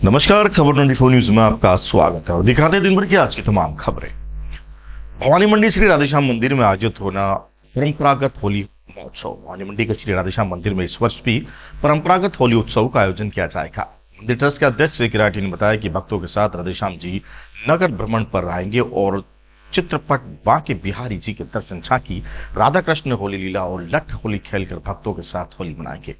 नमस्कार, खबर 24 न्यूज में आपका स्वागत है और दिखाते हैं दिन भर की आज की तमाम खबरें। भवानी मंडी श्री राधेश्याम मंदिर में आयोजित होना परंपरागत होली महोत्सव। भवानी मंडी के श्री राधेश्याम मंदिर में इस वर्ष भी परंपरागत होली उत्सव का आयोजन किया जाएगा। मंदिर ट्रस्ट के अध्यक्ष श्री किराटी ने बताया कि भक्तों के साथ राधेश्याम जी नगर भ्रमण पर आएंगे और चित्रपट बांके बिहारी जी के दर्शन झांकी, राधा कृष्ण होली लीला और लठ होली खेलकर भक्तों के साथ होली मनाएंगे।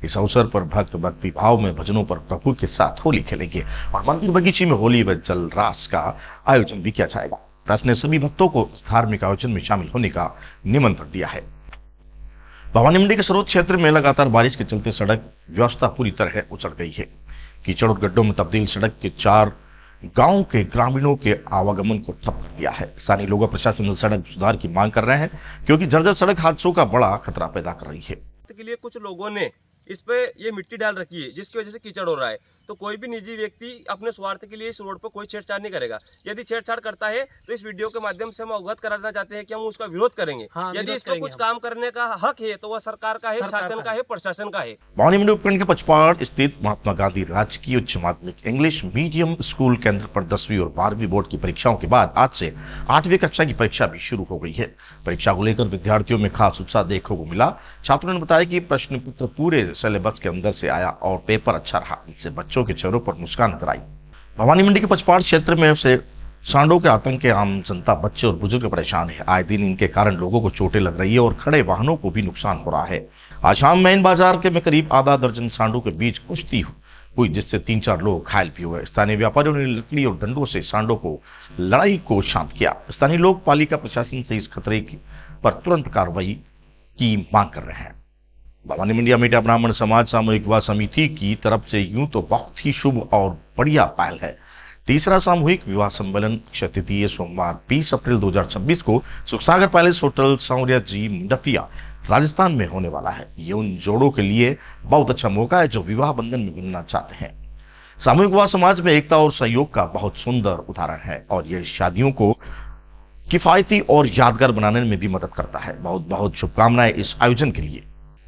इस अवसर पर भक्त भक्ति भाव में भजनों पर प्रभु के साथ होली खेलेंगे और मंदिर बगीचे में होली व जल रास का आयोजन भी किया जाएगा। ट्रस्ट ने सभी भक्तों को धार्मिक आयोजन में शामिल होने का निमंत्रण दिया है। भवानी मंडी के स्रोत क्षेत्र में लगातार बारिश के चलते सड़क व्यवस्था पूरी तरह उचड़ गई है। कीचड़ और गड्ढों में तब्दील सड़क के 4 गांव के ग्रामीणों के आवागमन को ठप कर दिया है। स्थानीय लोग प्रशासन सड़क सुधार की मांग कर रहे हैं क्योंकि जर्जर सड़क हादसों का बड़ा खतरा पैदा कर रही है। के लिए कुछ लोगों ने इस पे ये मिट्टी डाल रखी है जिसकी वजह से कीचड़ हो रहा है। तो कोई भी निजी व्यक्ति अपने स्वार्थ के लिए इस रोड पर कोई छेड़छाड़ नहीं करेगा। यदि छेड़छाड़ करता है तो इस वीडियो के माध्यम से हम अवगत कराना चाहते हैं कि हम उसका विरोध करेंगे। यदि इस पर कुछ काम करने का हक है तो वह सरकार का है, शासन का है, प्रशासन का है। भवानी मंडी उपखंड के पचपाड़ स्थित महात्मा गांधी राजकीय उच्च माध्यमिक इंग्लिश मीडियम स्कूल केंद्र पर 10वीं और 12वीं बोर्ड की परीक्षाओं के बाद आज से 8वीं कक्षा की परीक्षा भी शुरू हो गई है। परीक्षा को लेकर विद्यार्थियों में खास उत्साह देखने को मिला। छात्रों ने बताया कि प्रश्न पत्र पूरे सिलेबस के अंदर से आया और पेपर अच्छा रहा। इससे बच्चों के चेहरों पर मुस्कान नजर आई। भवानी मंडी के पचपाड़ क्षेत्र में से सांडों के आतंक के आम जनता, बच्चे और बुजुर्ग परेशान है। आए दिन इनके कारण लोगों को चोटें लग रही है और खड़े वाहनों को भी नुकसान हो रहा है। आज शाम मेन बाजार के में करीब आधा दर्जन सांडों के बीच कुश्ती हुई जिससे 3-4 लोग घायल भी हुए। स्थानीय व्यापारियों ने लकड़ी और डंडों से सांडों को लड़ाई को शांत किया। स्थानीय लोग पालिका प्रशासन से इस खतरे पर तुरंत कार्रवाई की मांग कर रहे हैं। भवानी मंडी अमेठा ब्राह्मण समाज सामूहिक विवाह समिति की तरफ से यूं तो बहुत ही शुभ और बढ़िया पहल है। तीसरा सामूहिक विवाह सम्मेलन तृतीय सोमवार 20 अप्रैल 2026 को सुखसागर पैलेस होटल सौर्या जी मुंडफिया राजस्थान में होने वाला है। ये उन जोड़ों के लिए बहुत अच्छा मौका है जो विवाह बंधन में बनना चाहते हैं। सामूहिक विवाह समाज में एकता और सहयोग का बहुत सुंदर उदाहरण है और यह शादियों को किफायती और यादगार बनाने में भी मदद करता है। बहुत बहुत शुभकामनाएं इस आयोजन के लिए।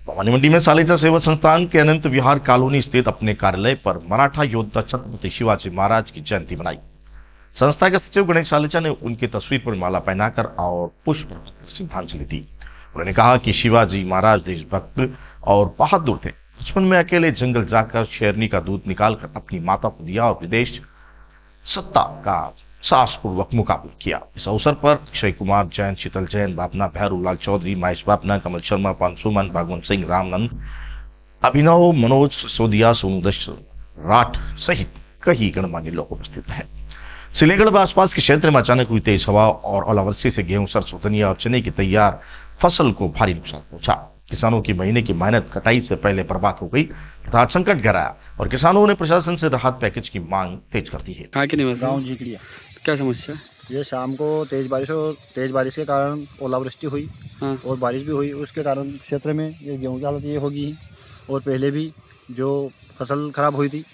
भवानी मंडी में सालिचा सेवा संस्थान के अनंत विहार कॉलोनी स्थित अपने कार्यालय पर मराठा योद्धा छत्रपति शिवाजी महाराज की जयंती मनाई। संस्था के सचिव गणेश सालिचा ने उनकी तस्वीर पर माला पहनाकर और पुष्प श्रद्धांजलि दी। उन्होंने कहा कि शिवाजी महाराज देशभक्त और बहादुर थे। बचपन में अकेले जंगल जाकर शेरनी का दूध निकालकर अपनी माता को दिया और विदेश सत्ता का साहसपूर्वक मुकाबला किया। इस अवसर पर अक्षय कुमार जैन, शीतल जैन, बापना, भैरूलाल चौधरी, महेश बापना, कमल शर्मा, पांसुमन, भगवंत सिंह, रामनंद, अभिनव, मनोज सिसोदिया, सोनदश राठ सहित कई गणमान्य लोग उपस्थित रहे। सिलेगढ़ व आसपास के क्षेत्र में अचानक हुई तेज हवा और ओलावृष्टि से गेहूं, सरसों, धनिया और चने की तैयार फसल को भारी नुकसान पहुंचा। किसानों की महीने की मेहनत कटाई से पहले बर्बाद हो गई तथा संकट गहराया और किसानों ने प्रशासन से राहत पैकेज की मांग तेज कर दी है। गाँव झिकड़िया क्या समस्या? ये शाम को तेज बारिश के कारण ओलावृष्टि हुई। और बारिश भी हुई, उसके कारण क्षेत्र में ये गेहूं की हालत ये होगी। और पहले भी जो फसल खराब हुई थी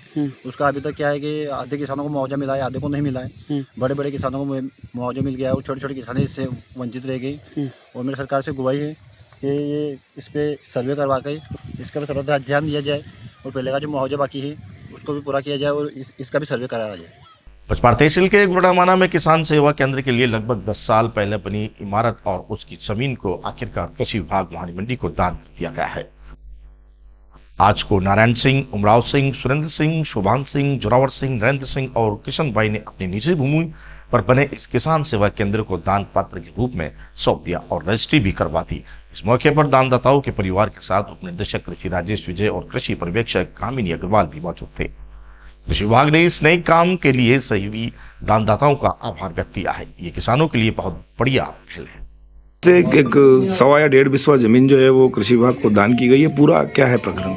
उसका अभी तक क्या है कि आधे किसानों को मुआवजा मिला है, आधे को नहीं मिला है। बड़े बड़े किसानों को मुआवजा मिल गया है और छोटे छोटे किसान इससे वंचित रह गए। और मेरी सरकार से गुहारी है कि ये इस पर सर्वे करवा के इसका भी थोड़ा ध्यान दिया जाए और पहले का जो मुआवजा बाकी है उसको भी पूरा किया जाए और इसका भी सर्वे कराया जाए। पचपाड़ तहसील के गुड़ामाना में किसान सेवा केंद्र के लिए लगभग 10 साल पहले बनी इमारत और उसकी जमीन को आखिरकार कृषि विभाग भवानी मंडी को दान कर दिया गया है। आज को नारायण सिंह, उमराव सिंह, सुरेंद्र सिंह, शोभान सिंह, जोरावर सिंह, नरेंद्र सिंह और किशन भाई ने अपनी निजी भूमि पर बने इस किसान सेवा केंद्र को दान पात्र के रूप में सौंप दिया और रजिस्ट्री भी करवा दी। इस मौके पर दानदाताओं के परिवार के साथ उप निदेशक कृषि राजेश विजय और कृषि पर्यवेक्षक कामिनी अग्रवाल भी मौजूद थे। कृषि विभाग ने इस नए काम के लिए सही दानदाताओं का आभार व्यक्त किया है। ये किसानों के लिए बहुत बढ़िया पहल है। एक 1.25 या 1.5 बिस्वा जमीन जो है वो कृषि विभाग को दान की गई है। पूरा क्या है प्रकरण?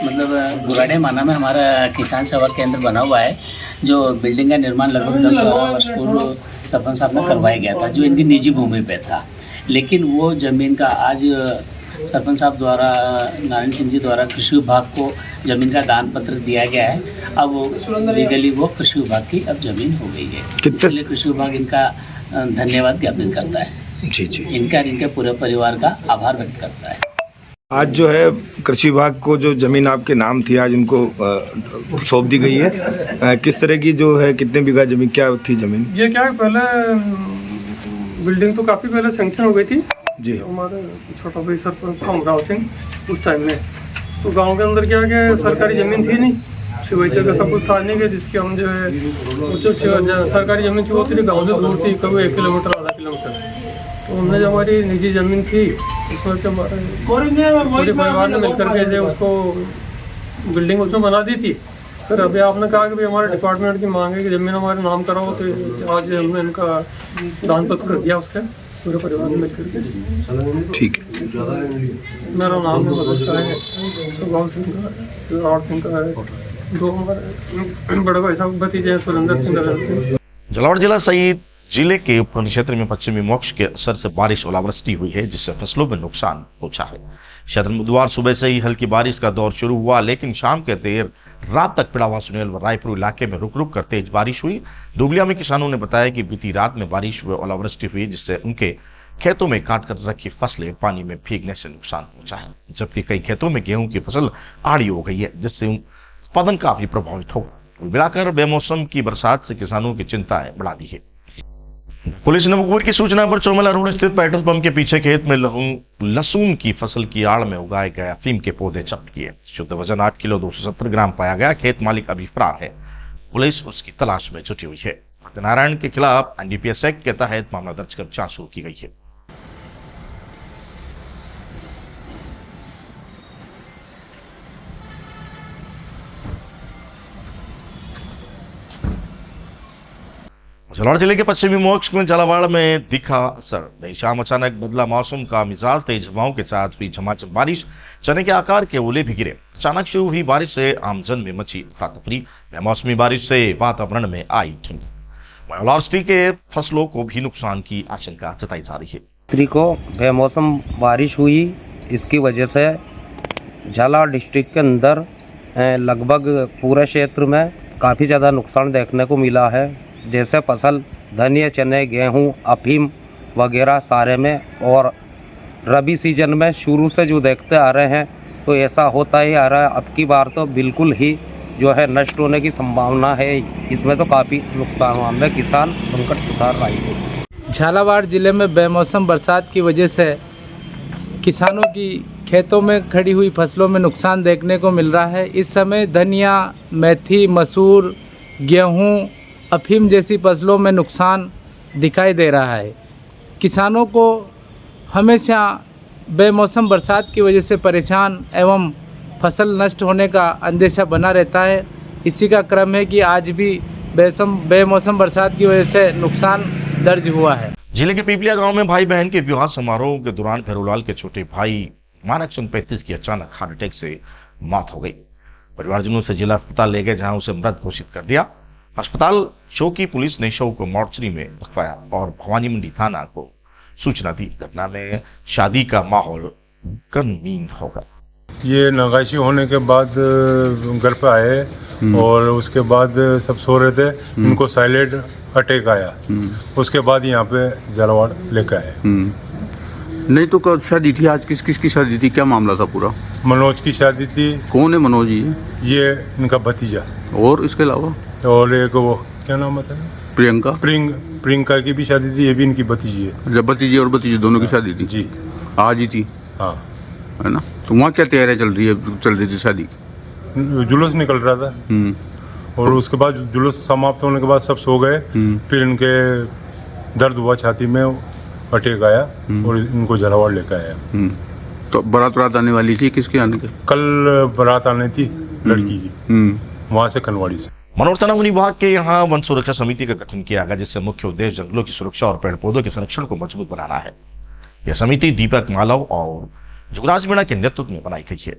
मतलब गुराडे माना में हमारा किसान सेवा केंद्र बना हुआ है जो बिल्डिंग का निर्माण लगभग 10-12 वर्ष पूर्व सरपंच साहब ने करवाया गया था, जो इनकी निजी भूमि पे था। लेकिन वो जमीन का आज सरपंच साहब द्वारा, नारायण सिंह जी द्वारा कृषि विभाग को जमीन का दान पत्र दिया गया है। अब वो लीगली वो कृषि विभाग की अब जमीन हो गई है। इसलिए कृषि विभाग इनका धन्यवाद ज्ञापित करता है। जी। इनका और इनके पूरे परिवार का आभार व्यक्त करता है। आज जो है कृषि विभाग को जो जमीन आपके नाम थी आज इनको सौंप दी गई है। किस तरह की जो है, कितने बीघा जमीन, क्या थी जमीन? ये क्या है, पहले बिल्डिंग तो काफ़ी पहले सेंक्शन हो गई थी जी। हमारे छोटा भाई सरपंच था अमराव सिंह उस टाइम में। तो गांव के अंदर क्या है कि सरकारी ज़मीन थी नहीं, सिवाइचर का सब कुछ था नहीं कि जिसके हम जो है जो सरकारी ज़मीन थी वो थी गाँव से दूर थी, कभी 1 किलोमीटर आधा किलोमीटर। तो हमने जो हमारी निजी ज़मीन थी उसमें से हमारे पूरे परिवार ने मिलकर के जो उसको बिल्डिंग उसमें बना दी थी। फिर अभी आपने कहा कि भाई हमारे डिपार्टमेंट की मांग है कि ज़मीन हमारे नाम कराओ, तो आज हमने इनका दान पत्र कर दिया उसका पूरे परिवार ने मिलकर के। ठीक है। मेरा नाम है सुभाष सिंह का, रावत सिंह का है, 2 हमारे बड़े भाई साहब भतीजे हैं सुरेंद्र सिंह। झालावाड़ जिला सहित जिले के उपखंड क्षेत्र में पश्चिमी मोक्ष के असर से बारिश ओलावृष्टि हुई है, जिससे फसलों में नुकसान पहुंचा है। क्षेत्र में बुधवार सुबह से ही हल्की बारिश का दौर शुरू हुआ, लेकिन शाम के देर रात तक पिड़ावा सुनेल व रायपुर इलाके में रुक रुक कर तेज बारिश हुई। दुबलिया में किसानों ने बताया कि बीती रात में बारिश व ओलावृष्टि हुई, जिससे उनके खेतों में काट कर रखी फसलें पानी में भीगने से नुकसान पहुंचा है, जबकि कई खेतों में गेहूं की फसल आड़ी हो गई है, जिससे उत्पादन काफी प्रभावित हो। मिलाकर बेमौसम की बरसात से किसानों की चिंताएं बढ़ा दी है। पुलिस ने मुखबिर की सूचना पर चौमला रोड स्थित पेट्रोल पंप के पीछे खेत में लहसुन की फसल की आड़ में उगाए गए अफीम के पौधे जब्त किए। शुद्ध वजन 8 किलो 270 ग्राम पाया गया। खेत मालिक अभी फरार है, पुलिस उसकी तलाश में जुटी हुई है। सत्यनारायण के खिलाफ एनडीपीएस एक्ट के तहत मामला दर्ज कर जांच शुरू की गई है। झालावाड़ जिले के पश्चिमी मोक्ष में झालावाड़ में दिखा असर। देर शाम अचानक बदला मौसम का मिजाज, तेज हवाओं के साथ हुई झमाझम बारिश, चने के आकार के ओले भी गिरे। अचानक शुरू हुई बारिश से आमजन में मची अफरा-तफरी। बेमौसमी बारिश से वातावरण में आई ठंड, ओलावृष्टि के फसलों को भी नुकसान की आशंका जताई जा रही है। को बेमौसम बारिश हुई, इसकी वजह से झालावाड़ डिस्ट्रिक्ट के अंदर लगभग पूरे क्षेत्र में काफ़ी ज़्यादा नुकसान देखने को मिला है। जैसे फसल धनिया, चने, गेहूं, अफीम वगैरह सारे में, और रबी सीजन में शुरू से जो देखते आ रहे हैं तो ऐसा होता ही आ रहा है। अब की बार तो बिल्कुल ही जो है नष्ट होने की संभावना है। इसमें तो काफ़ी नुकसान हुआ, हमें किसान संकट सुधार रही है। झालावाड़ ज़िले में बेमौसम बरसात की वजह से किसानों की खेतों में खड़ी हुई फसलों में नुकसान देखने को मिल रहा है। इस समय धनिया, मेथी, मसूर, गेहूं, अफीम जैसी फसलों में नुकसान दिखाई दे रहा है। किसानों को हमेशा बेमौसम बरसात की वजह से परेशान एवं फसल नष्ट होने का अंदेशा बना रहता है। इसी का क्रम है कि आज भी बेमौसम बरसात की वजह से नुकसान दर्ज हुआ है। जिले के पीपलिया गांव में भाई बहन के विवाह समारोह के दौरान भैरोलाल के छोटे भाई मानक चंद 35 की अचानक हार्ट अटैक से मौत हो गई। परिवारजनों से जिला अस्पताल ले गए, जहां उसे मृत घोषित कर दिया। अस्पताल चौकी पुलिस ने शव को मॉर्चरी में रखवाया और भवानी मंडी थाना को सूचना दी। घटना में शादी का माहौल गमगीन होगा। ये नगाशी होने के बाद घर पे आए और उसके बाद सब सो रहे थे, उनको साइलेंट अटैक आया। उसके बाद यहाँ पे झालावाड़ लेकर आए। नहीं तो कब शादी थी आज? किस किस की शादी थी, क्या मामला था पूरा? मनोज की शादी थी। कौन है मनोज जी? ये इनका भतीजा। और इसके अलावा और एक वो क्या नाम होता है, प्रियंका। प्रियंका की भी शादी थी, ये भी इनकी भतीजी है। जब भतीजी और भतीजे दोनों की शादी थी जी, आज ही थी, हाँ है ना? तो वहाँ क्या तैयारी चल रही थी शादी? जुलूस निकल रहा था और उसके बाद जुलूस समाप्त होने के बाद सब सो गए। फिर इनके दर्द हुआ छाती में, अटैक आया और इनको झालावाड़ लेकर आया। तो बारात आने वाली थी, किसके आने के? कल बारात आने थी लड़की की, वहाँ से खनवाड़ी से। मनोर थाना वन विभाग के यहाँ वन सुरक्षा समिति का गठन किया गया, जिससे मुख्य उद्देश्य जंगलों की सुरक्षा और पेड़ पौधों के संरक्षण को मजबूत बनाना है। यह समिति दीपक मालव और जुगराज मीणा के नेतृत्व में बनाई गई है।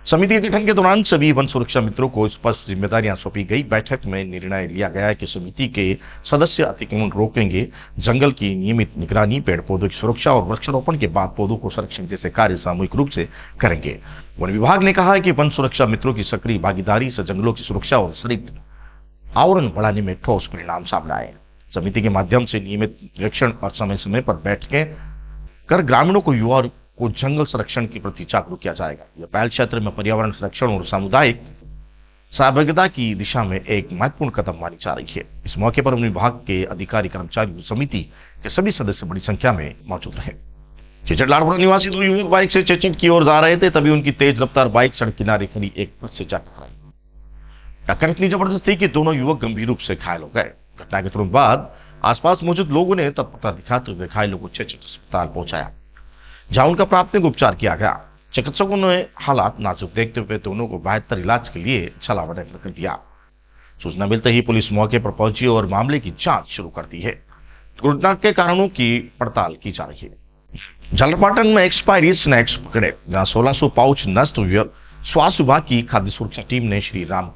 समिति के गठन के दौरान सभी वन सुरक्षा मित्रों को स्पष्ट जिम्मेदारियां सौंपी गई। बैठक में निर्णय लिया गया कि समिति के सदस्य अतिक्रमण रोकेंगे, जंगल की नियमित निगरानी, पेड़ पौधों की सुरक्षा और वृक्षारोपण के बाद पौधों को संरक्षण जैसे कार्य सामूहिक रूप से करेंगे। वन विभाग ने कहा है कि वन सुरक्षा मित्रों की सक्रिय भागीदारी से जंगलों की सुरक्षा और हरित आवरण बढ़ाने में ठोस परिणाम सामने आए। समिति के माध्यम से नियमित निरीक्षण और समय समय पर बैठकें कर ग्रामीणों को युवा को जंगल संरक्षण के प्रति जागरूक किया जाएगा। यह पहल क्षेत्र में पर्यावरण संरक्षण और सामुदायिक सहभागिता की दिशा में एक महत्वपूर्ण कदम मानी जा रही है। इस मौके पर वन विभाग के अधिकारी, कर्मचारी, समिति के सभी सदस्य बड़ी संख्या में मौजूद रहे। चेचट लाड़पुरा निवासी दो युवक बाइक से चेचट की ओर जा रहे थे, तभी उनकी तेज रफ्तार बाइक सड़क किनारे खड़ी एक बस से जा टकराई। टक्कर इतनी जबरदस्त थी कि दोनों युवक गंभीर रूप से घायल हो गए। घटना के तुरंत बाद आसपास मौजूद लोगों ने तत्परता दिखाते हुए घायलों को चेचट अस्पताल पहुंचाया, जहां उनका प्राथमिक उपचार किया गया। चिकित्सकों ने हालात नाजुक देखते हुए दोनों को बेहतर इलाज के लिए छलावा रेफर कर दिया। सूचना मिलते ही पुलिस मौके पर पहुंची और मामले की जांच शुरू कर दी है। दुर्घटना के कारणों की पड़ताल की जा रही है। झालरपाटन में एक्सपायरी स्नैक्स पकड़े, जहां 1600 पाउच नष्ट हुए। स्वास्थ्य विभाग की खाद्य सुरक्षा टीम ने श्री राम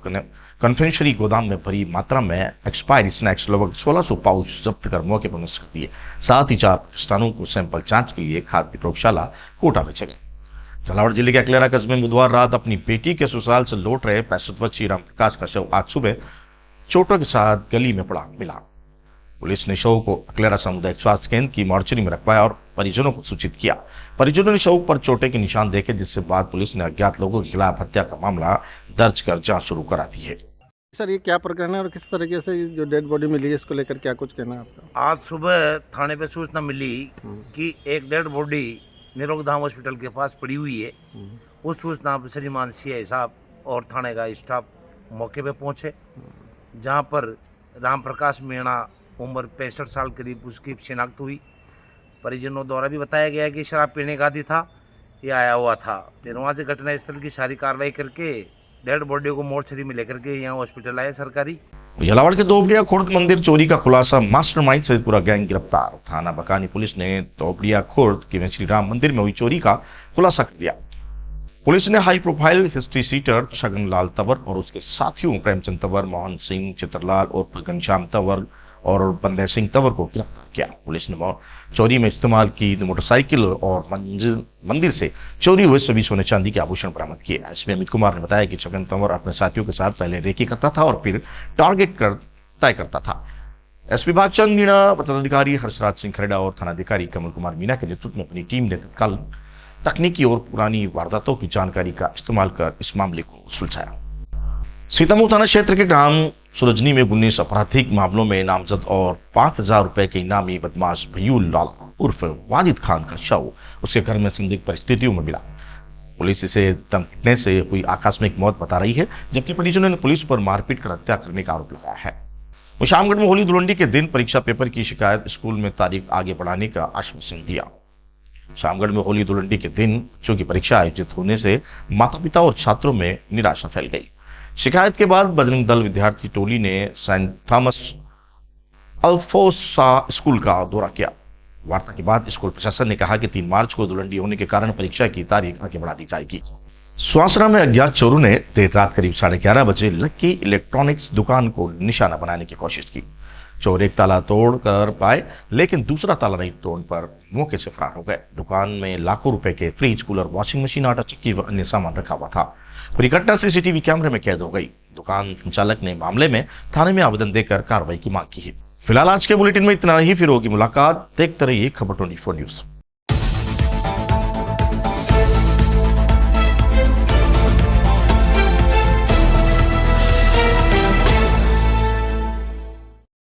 कन्फेक्शनरी गोदाम में भरी मात्रा में एक्सपायरी स्नैक्स लगभग 1600 पाउच जब्त कर मौके पर नष्ट कर दिए। साथ ही 4 स्थानों को सैंपल जांच के लिए खाद्य प्रयोगशाला कोटा भेजे गए। झालावाड़ जिले के अकलेरा कस्बे में बुधवार रात अपनी बेटी के ससुराल से लौट रहे 65 वर्षीय राम प्रकाश का शव आज सुबह चोटों के साथ गली में पड़ा मिला। पुलिस ने शव को अकलेरा सामुदायिक स्वास्थ्य केंद्र की मॉर्चरी में रखवाया और परिजनों को सूचित किया। परिजनों ने शव पर चोटें के निशान देखे, जिसके बाद पुलिस ने अज्ञात लोगों के खिलाफ हत्या का मामला दर्ज कर जांच शुरू करा दी है। सर, ये क्या प्रकरण है और किस तरीके से जो डेड बॉडी मिली है इसको लेकर क्या कुछ कहना है आपका? आज सुबह थाने पे सूचना मिली कि एक डेड बॉडी निरोगधाम हॉस्पिटल के पास पड़ी हुई है। उस सूचना पर श्रीमान सीआई साहब और थाने का स्टाफ मौके पे पहुंचे, जहां पर राम प्रकाश मीणा उम्र 65 साल करीब उसकी शिनाख्त हुई। परिजनों द्वारा भी बताया गया कि शराब पीने का आदी था, ये आया हुआ था। फिर वहाँ से घटनास्थल की सारी कार्रवाई करके डेड बॉडी को मोर्चरी में लेकर के यहाँ हॉस्पिटल आए सरकारी। झालावाड़ के तोपड़िया खुर्द मंदिर चोरी का खुलासा, मास्टरमाइंड सहित पूरा गैंग गिरफ्तार। थाना बकानी पुलिस ने तोपड़िया खुर्द के श्री राम मंदिर में हुई चोरी का खुलासा कर दिया। पुलिस ने high profile history sheeter Chhaganlal Tanwar और उसके साथियों प्रेमचंद तंवर, मोहन सिंह चित्रलाल और घनश्याम तंवर और बंदे सिंह तंवर को गिरफ्तार किया। पुलिस ने चोरी में इस्तेमाल की मोटरसाइकिल और मंदिर से चोरी हुए सभी सोने चांदी के आभूषण बरामद किए। एसपी अमित कुमार ने बताया कि छगन तंवर अपने साथियों के साथ पहले रेकी करता था और फिर टारगेट तय करता था। एसपी भागचंद मीणा, पदाधिकारी हर्षराज सिंह खरेड़ा और थानाधिकारी कमल कुमार मीणा के नेतृत्व में अपनी टीम ने तत्काल तकनीकी और पुरानी वारदातों की जानकारी का इस्तेमाल कर इस मामले को सुलझाया। सीतामऊ थाना क्षेत्र के ग्राम सुरजनी में 19 आपराधिक मामलों में नामजद और 5000 रुपए के इनामी बदमाश भयूल लाल उर्फ वाजिद खान का शव उसके घर में संदिग्ध परिस्थितियों में मिला। पुलिस इसे धमकने से हुई आकस्मिक मौत बता रही है, जबकि परिजनों ने पुलिस पर मारपीट कर हत्या करने का आरोप लगाया है। शामगढ़ में होली धुलंडी के दिन परीक्षा पेपर की शिकायत, स्कूल में तारीख आगे बढ़ाने का आश्वासन दिया। शामगढ़ में होली धुलंडी के दिन बच्चों की परीक्षा आयोजित होने से माता पिता और छात्रों में निराशा फैल गई। शिकायत के बाद बजरंग दल विद्यार्थी टोली ने सेंट थॉमस अल्फोसा स्कूल का दौरा किया। वार्ता के बाद स्कूल प्रशासन ने कहा कि 3 मार्च को धुलंडी होने के कारण परीक्षा की तारीख आगे बढ़ा दी जाएगी। स्वासरा में अज्ञात चोरों ने देर रात करीब 11:30 बजे लक्की इलेक्ट्रॉनिक्स दुकान को निशाना बनाने की कोशिश की। चोर एक ताला तोड़ कर पाए, लेकिन दूसरा ताला नहीं तोड़ पर मौके से फरार हो गए। दुकान में लाखों रुपए के फ्रिज, कूलर, वॉशिंग मशीन, आटा चक्की व अन्य सामान रखा हुआ था। पूरी घटना सीसीटीवी कैमरे में कैद हो गई। दुकान संचालक ने मामले में थाने में आवेदन देकर कार्रवाई की मांग की है। फिलहाल आज के बुलेटिन में इतना ही, फिर होगी मुलाकात। देखते रहिए खबर 24 न्यूज।